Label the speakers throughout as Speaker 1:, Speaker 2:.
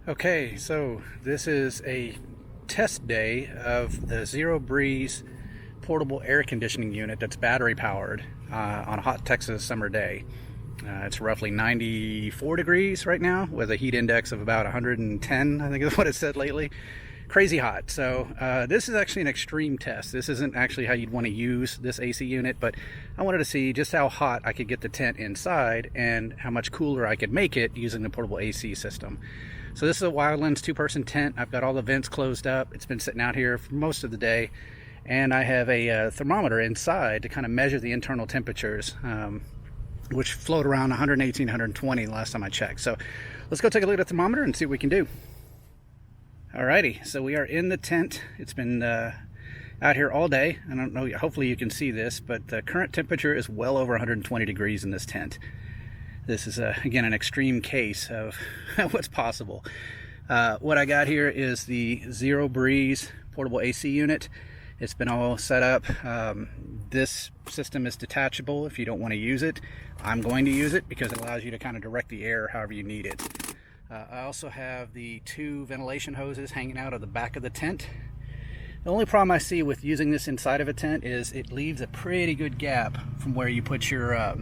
Speaker 1: Okay, so this is a test day of the Zero Breeze portable air conditioning unit that's battery powered on a hot Texas summer day. It's roughly 94 degrees right now with a heat index of about 110, I think is what it said lately. Crazy hot. So this is actually an extreme test. This isn't actually how you'd want to use this AC unit, but I wanted to see just how hot I could get the tent inside and how much cooler I could make it using the portable AC system. So this is a Wildlands two-person tent. I've got all the vents closed up. It's been sitting out here for most of the day, and I have a thermometer inside to kind of measure the internal temperatures, which float around 118, 120 last time I checked. So let's go take a look at the thermometer and see what we can do. Alrighty, so we are in the tent. It's been out here all day. I don't know, hopefully you can see this, but the current temperature is well over 120 degrees in this tent. This is, again, an extreme case of what's possible. What I got here is the Zero Breeze portable AC unit. It's been all set up. This system is detachable if you don't want to use it. I'm going to use it because it allows you to kind of direct the air however you need it. I also have the two ventilation hoses hanging out of the back of the tent. The only problem I see with using this inside of a tent is it leaves a pretty good gap from where you put your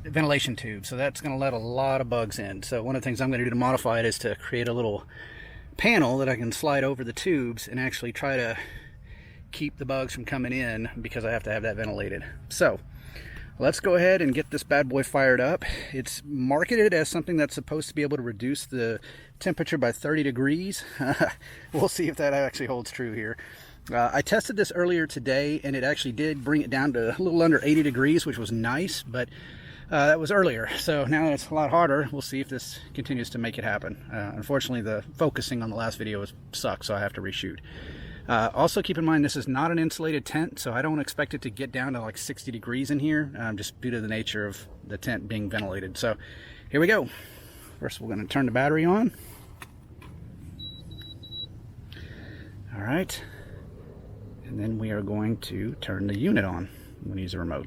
Speaker 1: ventilation tube, so that's going to let a lot of bugs in. So one of the things I'm going to do to modify it is to create a little panel that I can slide over the tubes and actually try to keep the bugs from coming in because I have to have that ventilated. So let's go ahead and get this bad boy fired up. It's marketed as something that's supposed to be able to reduce the temperature by 30 degrees. We'll see if that actually holds true here. I tested this earlier today and it actually did bring it down to a little under 80 degrees, which was nice, but that was earlier, so now that it's a lot harder, we'll see if this continues to make it happen. Unfortunately, the focusing on the last video sucks, so I have to reshoot. Also, keep in mind this is not an insulated tent, so I don't expect it to get down to like 60 degrees in here, just due to the nature of the tent being ventilated. So here we go. First, we're going to turn the battery on. All right, and then we are going to turn the unit on. I'm going to use a remote.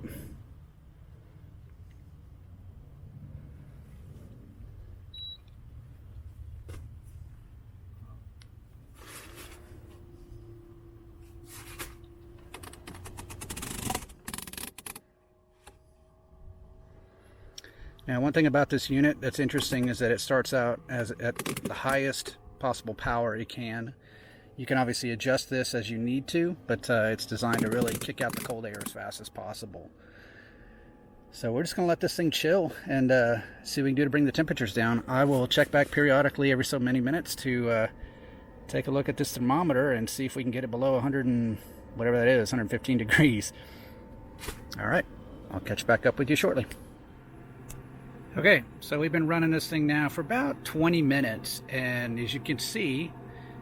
Speaker 1: Now, one thing about this unit that's interesting is that it starts out as at the highest possible power it can. You can obviously adjust this as you need to, but it's designed to really kick out the cold air as fast as possible. So we're just going to let this thing chill and see what we can do to bring the temperatures down. I will check back periodically every so many minutes to take a look at this thermometer and see if we can get it below 100 and whatever that is, 115 degrees. All right, I'll catch back up with you shortly. Okay, so we've been running this thing now for about 20 minutes, and as you can see,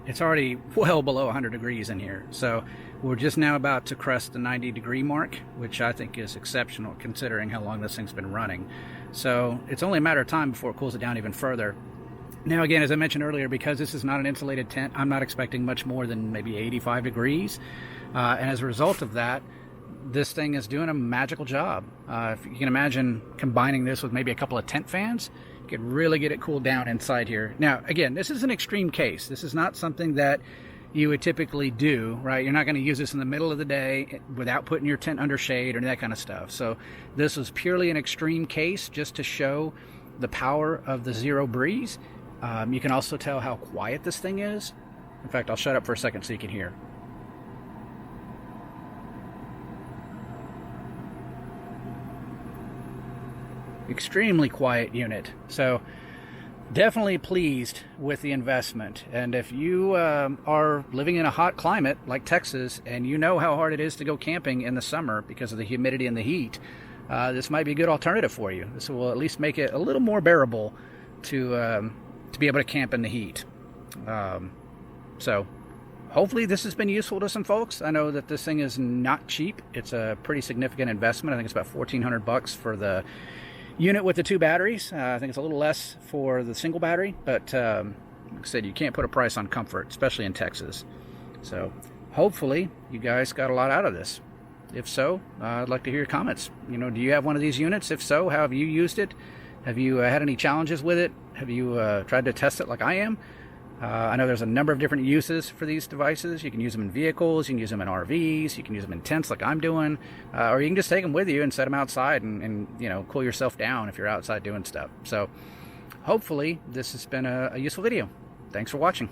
Speaker 1: it's already well below 100 degrees in here. So we're just now about to crest the 90 degree mark, which I think is exceptional considering how long this thing's been running. So it's only a matter of time before it cools it down even further. Now again, as I mentioned earlier, because this is not an insulated tent, I'm not expecting much more than maybe 85 degrees. And as a result of that, this thing is doing a magical job. If you can imagine combining this with maybe a couple of tent fans, you could really get it cooled down inside here. Now, again, this is an extreme case. This is not something that you would typically do, right? You're not going to use this in the middle of the day without putting your tent under shade or that kind of stuff. So this is purely an extreme case just to show the power of the Zero Breeze. You can also tell how quiet this thing is. In fact, I'll shut up for a second so you can hear. Extremely quiet unit. So definitely pleased with the investment. And if you are living in a hot climate like Texas and you know how hard it is to go camping in the summer because of the humidity and the heat, this might be a good alternative for you. This will at least make it a little more bearable to be able to camp in the heat. So hopefully this has been useful to some folks. I know that this thing is not cheap. It's a pretty significant investment. I think it's about $1,400 for the unit with the two batteries. I think it's a little less for the single battery, but like I said, you can't put a price on comfort, especially in Texas. So hopefully you guys got a lot out of this. If so, I'd like to hear your comments. You know, do you have one of these units? If so, how have you used it? Have you had any challenges with it? Have you tried to test it like I am? I know there's a number of different uses for these devices. You can use them in vehicles, you can use them in RVs, you can use them in tents like I'm doing, or you can just take them with you and set them outside and you know, cool yourself down if you're outside doing stuff. So hopefully this has been a useful video. Thanks for watching.